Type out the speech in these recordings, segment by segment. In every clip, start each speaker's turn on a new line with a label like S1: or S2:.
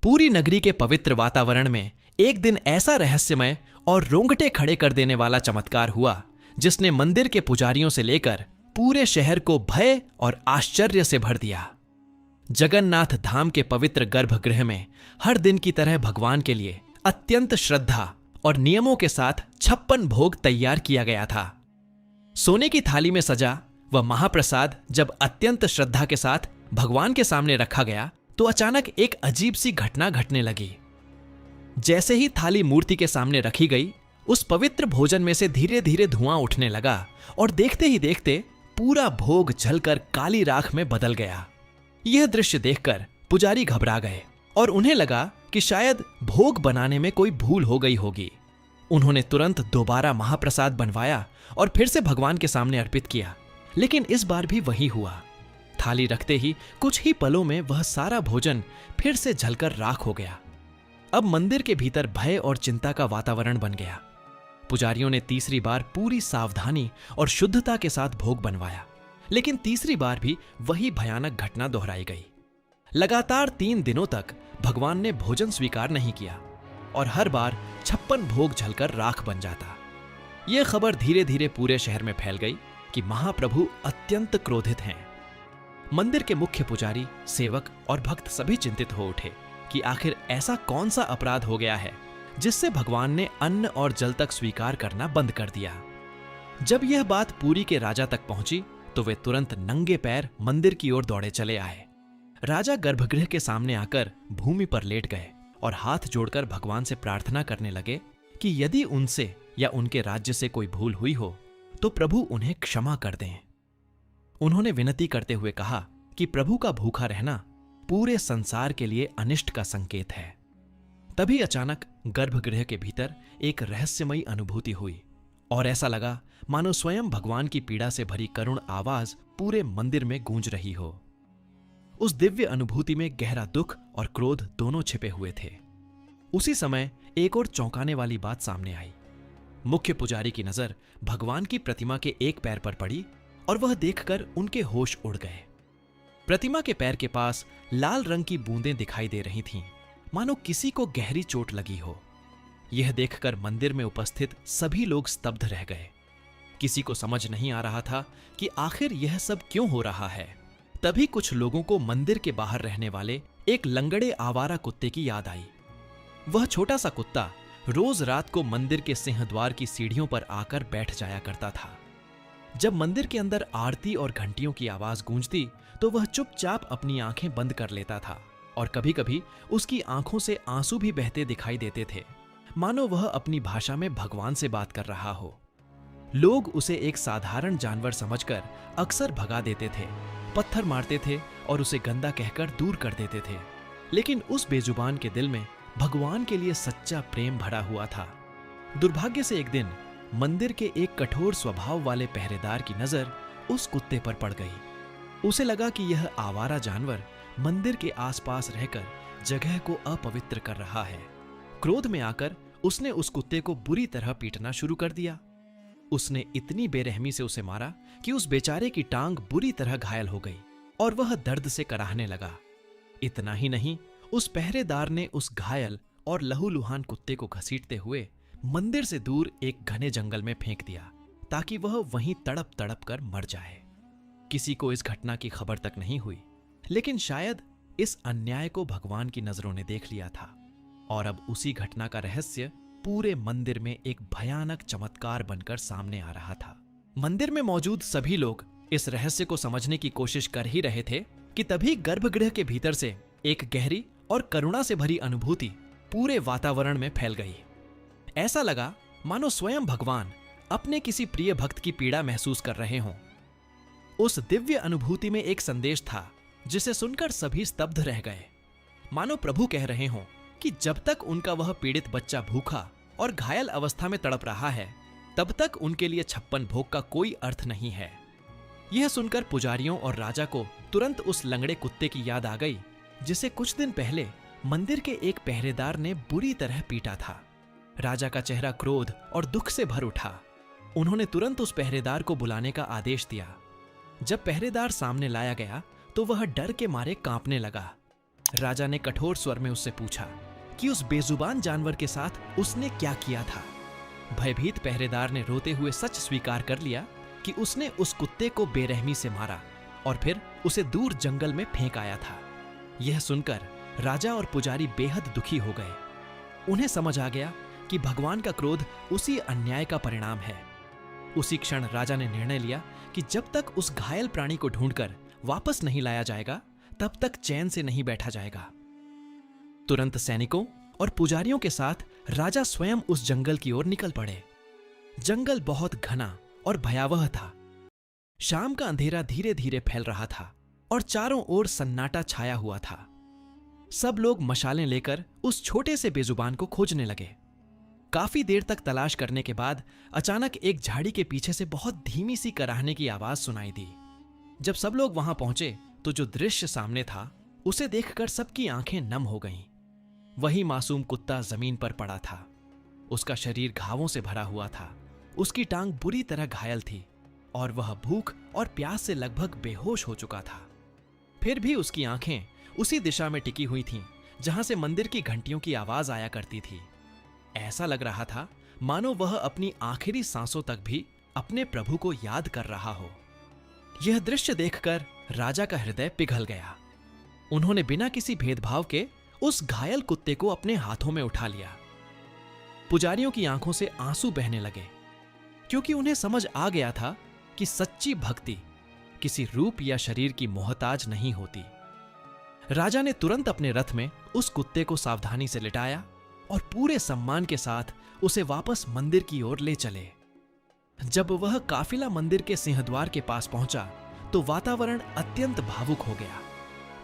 S1: पूरी नगरी के पवित्र वातावरण में एक दिन ऐसा रहस्यमय और रोंगटे खड़े कर देने वाला चमत्कार हुआ जिसने मंदिर के पुजारियों से लेकर पूरे शहर को भय और आश्चर्य से भर दिया। जगन्नाथ धाम के पवित्र गर्भगृह में हर दिन की तरह भगवान के लिए अत्यंत श्रद्धा और नियमों के साथ 56 भोग तैयार किया गया था। सोने की थाली में सजा वह महाप्रसाद जब अत्यंत श्रद्धा के साथ भगवान के सामने रखा गया तो अचानक एक अजीब सी घटना घटने लगी। जैसे ही थाली मूर्ति के सामने रखी गई, उस पवित्र भोजन में से धीरे धीरे धुआं उठने लगा और देखते ही देखते पूरा भोग जलकर काली राख में बदल गया। यह दृश्य देखकर पुजारी घबरा गए और उन्हें लगा कि शायद भोग बनाने में कोई भूल हो गई होगी। उन्होंने तुरंत दोबारा महाप्रसाद बनवाया और फिर से भगवान के सामने अर्पित किया, लेकिन इस बार भी वही हुआ। थाली रखते ही कुछ ही पलों में वह सारा भोजन फिर से जलकर राख हो गया। अब मंदिर के भीतर भय और चिंता का वातावरण बन गया। पुजारियों ने तीसरी बार पूरी सावधानी और शुद्धता के साथ भोग बनवाया, लेकिन तीसरी बार भी वही भयानक घटना दोहराई गई। लगातार 3 दिनों तक भगवान ने भोजन स्वीकार नहीं किया और हर बार 56 भोग जलकर राख बन जाता। यह खबर धीरे धीरे पूरे शहर में फैल गई कि महाप्रभु अत्यंत क्रोधित हैं। मंदिर के मुख्य पुजारी, सेवक और भक्त सभी चिंतित हो उठे कि आखिर ऐसा कौन सा अपराध हो गया है जिससे भगवान ने अन्न और जल तक स्वीकार करना बंद कर दिया। जब यह बात पुरी के राजा तक पहुंची तो वे तुरंत नंगे पैर मंदिर की ओर दौड़े चले आए। राजा गर्भगृह के सामने आकर भूमि पर लेट गए और हाथ जोड़कर भगवान से प्रार्थना करने लगे कि यदि उनसे या उनके राज्य से कोई भूल हुई हो तो प्रभु उन्हें क्षमा कर दें। उन्होंने विनती करते हुए कहा कि प्रभु का भूखा रहना पूरे संसार के लिए अनिष्ट का संकेत है। तभी अचानक गर्भगृह के भीतर एक रहस्यमयी अनुभूति हुई और ऐसा लगा मानो स्वयं भगवान की पीड़ा से भरी करुण आवाज पूरे मंदिर में गूंज रही हो। उस दिव्य अनुभूति में गहरा दुख और क्रोध दोनों छिपे हुए थे। उसी समय एक और चौंकाने वाली बात सामने आई। मुख्य पुजारी की नजर भगवान की प्रतिमा के एक पैर पर पड़ी और वह देखकर उनके होश उड़ गए। प्रतिमा के पैर के पास लाल रंग की बूंदें दिखाई दे रही थीं, मानो किसी को गहरी चोट लगी हो। यह देखकर मंदिर में उपस्थित सभी लोग स्तब्ध रह गए। किसी को समझ नहीं आ रहा था कि आखिर यह सब क्यों हो रहा है। तभी कुछ लोगों को मंदिर के बाहर रहने वाले एक लंगड़े आवारा कुत्ते की याद आई। वह छोटा सा कुत्ता रोज रात को मंदिर के सिंहद्वार की सीढ़ियों पर आकर बैठ जाया करता था। जब मंदिर के अंदर आरती और घंटियों की आवाज गूंजती तो वह चुपचाप अपनी आंखें बंद कर लेता था और कभी कभी उसकी आंखों से आंसू भी बहते दिखाई देते थे, मानो वह अपनी भाषा में भगवान से बात कर रहा हो। लोग उसे एक साधारण जानवर समझकर अक्सर भगा देते थे, पत्थर मारते थे और उसे गंदा कहकर दूर कर देते थे, लेकिन उस बेजुबान के दिल में भगवान के लिए सच्चा प्रेम भरा हुआ था। दुर्भाग्य से एक दिन मंदिर के एक कठोर स्वभाव वाले पहरेदार की नजर उस कुत्ते पर पड़ गई। उसे लगा कि यह आवारा जानवर मंदिर के आसपास रहकर जगह को अपवित्र कर रहा है। क्रोध में आकर उसने उस कुत्ते को बुरी तरह पीटना शुरू कर दिया। उसने इतनी बेरहमी से उसे मारा कि उस बेचारे की टांग बुरी तरह घायल हो गई और वह दर्द से कराहने लगा। इतना ही नहीं, उस पहरेदार ने उस घायल और लहूलुहान कुत्ते को घसीटते हुए मंदिर से दूर एक घने जंगल में फेंक दिया ताकि वह वहीं तड़प तड़प कर मर जाए। किसी को इस घटना की खबर तक नहीं हुई, लेकिन शायद इस अन्याय को भगवान की नजरों ने देख लिया था और अब उसी घटना का रहस्य पूरे मंदिर में एक भयानक चमत्कार बनकर सामने आ रहा था। मंदिर में मौजूद सभी लोग इस रहस्य को समझने की कोशिश कर ही रहे थे कि तभी गर्भगृह के भीतर से एक गहरी और करुणा से भरी अनुभूति पूरे वातावरण में फैल गई। ऐसा लगा मानो स्वयं भगवान अपने किसी प्रिय भक्त की पीड़ा महसूस कर रहे हों। उस दिव्य अनुभूति में एक संदेश था जिसे सुनकर सभी स्तब्ध रह गए, मानो प्रभु कह रहे हों कि जब तक उनका वह पीड़ित बच्चा भूखा और घायल अवस्था में तड़प रहा है, तब तक उनके लिए 56 भोग का कोई अर्थ नहीं है। यह सुनकर पुजारियों और राजा को तुरंत उस लंगड़े कुत्ते की याद आ गई जिसे कुछ दिन पहले मंदिर के एक पहरेदार ने बुरी तरह पीटा था। राजा का चेहरा क्रोध और दुख से भर उठा। उन्होंने तुरंत उस पहरेदार को बुलाने का आदेश दिया। जब पहरेदार सामने लाया गया तो वह डर के मारे कांपने लगा। राजा ने कठोर स्वर में उससे पूछा कि उस बेजुबान जानवर के साथ उसने क्या किया था। भयभीत पहरेदार ने रोते हुए सच स्वीकार कर लिया कि उसने उस कुत्ते को बेरहमी से मारा और फिर उसे दूर जंगल में फेंक आया था। यह सुनकर राजा और पुजारी बेहद दुखी हो गए। उन्हें समझ आ गया कि भगवान का क्रोध उसी अन्याय का परिणाम है। उसी क्षण राजा ने निर्णय लिया कि जब तक उस घायल प्राणी को ढूंढकर वापस नहीं लाया जाएगा तब तक चैन से नहीं बैठा जाएगा। तुरंत सैनिकों और पुजारियों के साथ राजा स्वयं उस जंगल की ओर निकल पड़े। जंगल बहुत घना और भयावह था। शाम का अंधेरा धीरे धीरे फैल रहा था और चारों ओर सन्नाटा छाया हुआ था। सब लोग मशालें लेकर उस छोटे से बेजुबान को खोजने लगे। काफी देर तक तलाश करने के बाद अचानक एक झाड़ी के पीछे से बहुत धीमी सी कराहने की आवाज सुनाई दी। जब सब लोग वहां पहुंचे तो जो दृश्य सामने था उसे देखकर सबकी आंखें नम हो गईं। वही मासूम कुत्ता जमीन पर पड़ा था। उसका शरीर घावों से भरा हुआ था। उसकी टांग बुरी तरह घायल थी और वह भूख और प्यास से लगभग बेहोश हो चुका था। फिर भी उसकी आंखें उसी दिशा में टिकी हुई थीं जहां से मंदिर की घंटियों की आवाज आया करती थी। ऐसा लग रहा था मानो वह अपनी आखिरी सांसों तक भी अपने प्रभु को याद कर रहा हो। यह दृश्य देखकर राजा का हृदय पिघल गया। उन्होंने बिना किसी भेदभाव के उस घायल कुत्ते को अपने हाथों में उठा लिया। पुजारियों की आंखों से आंसू बहने लगे क्योंकि उन्हें समझ आ गया था कि सच्ची भक्ति किसी रूप या शरीर की मोहताज नहीं होती। राजा ने तुरंत अपने रथ में उस कुत्ते को सावधानी से लिटाया और पूरे सम्मान के साथ उसे वापस मंदिर की ओर ले चले। जब वह काफिला मंदिर के सिंहद्वार के पास पहुंचा तो वातावरण अत्यंत भावुक हो गया।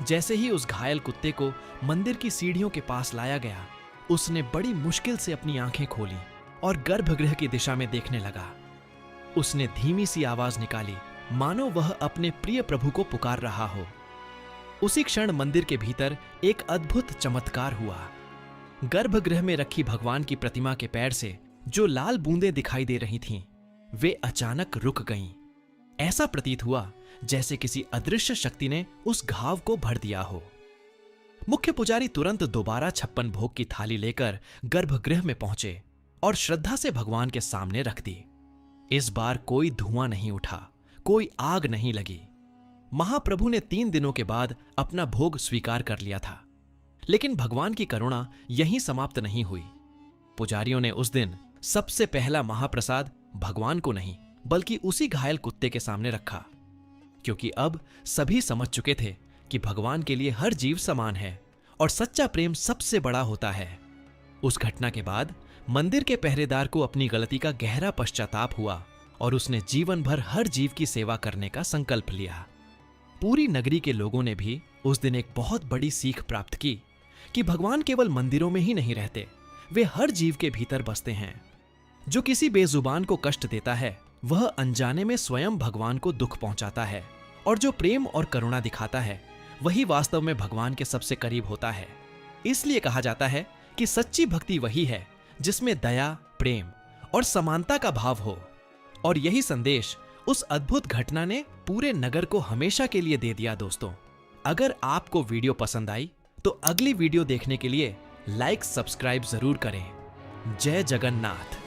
S1: जैसे ही उस घायल कुत्ते को मंदिर की सीढ़ियों के पास लाया गया, उसने बड़ी मुश्किल से अपनी आंखें खोली और गर्भगृह की दिशा में देखने लगा। उसने धीमी सी आवाज निकाली मानो वह अपने प्रिय प्रभु को पुकार रहा हो। उसी क्षण मंदिर के भीतर एक अद्भुत चमत्कार हुआ। गर्भगृह में रखी भगवान की प्रतिमा के पैर से जो लाल बूंदें दिखाई दे रही थीं, वे अचानक रुक गईं। ऐसा प्रतीत हुआ जैसे किसी अदृश्य शक्ति ने उस घाव को भर दिया हो। मुख्य पुजारी तुरंत दोबारा 56 भोग की थाली लेकर गर्भगृह में पहुंचे और श्रद्धा से भगवान के सामने रख दी। इस बार कोई धुआं नहीं उठा, कोई आग नहीं लगी। महाप्रभु ने 3 दिनों के बाद अपना भोग स्वीकार कर लिया था। लेकिन भगवान की करुणा यहीं समाप्त नहीं हुई। पुजारियों ने उस दिन सबसे पहला महाप्रसाद भगवान को नहीं बल्कि उसी घायल कुत्ते के सामने रखा, क्योंकि अब सभी समझ चुके थे कि भगवान के लिए हर जीव समान है और सच्चा प्रेम सबसे बड़ा होता है। उस घटना के बाद मंदिर के पहरेदार को अपनी गलती का गहरा पश्चाताप हुआ और उसने जीवन भर हर जीव की सेवा करने का संकल्प लिया। पूरी नगरी के लोगों ने भी उस दिन एक बहुत बड़ी सीख प्राप्त की कि भगवान केवल मंदिरों में ही नहीं रहते, वे हर जीव के भीतर बसते हैं। जो किसी बेजुबान को कष्ट देता है वह अनजाने में स्वयं भगवान को दुख पहुंचाता है, और जो प्रेम और करुणा दिखाता है वही वास्तव में भगवान के सबसे करीब होता है। इसलिए कहा जाता है कि सच्ची भक्ति वही है जिसमें दया, प्रेम और समानता का भाव हो। और यही संदेश उस अद्भुत घटना ने पूरे नगर को हमेशा के लिए दे दिया। दोस्तों, अगर आपको वीडियो पसंद आई तो अगली वीडियो देखने के लिए लाइक, सब्सक्राइब जरूर करें। जय जगन्नाथ।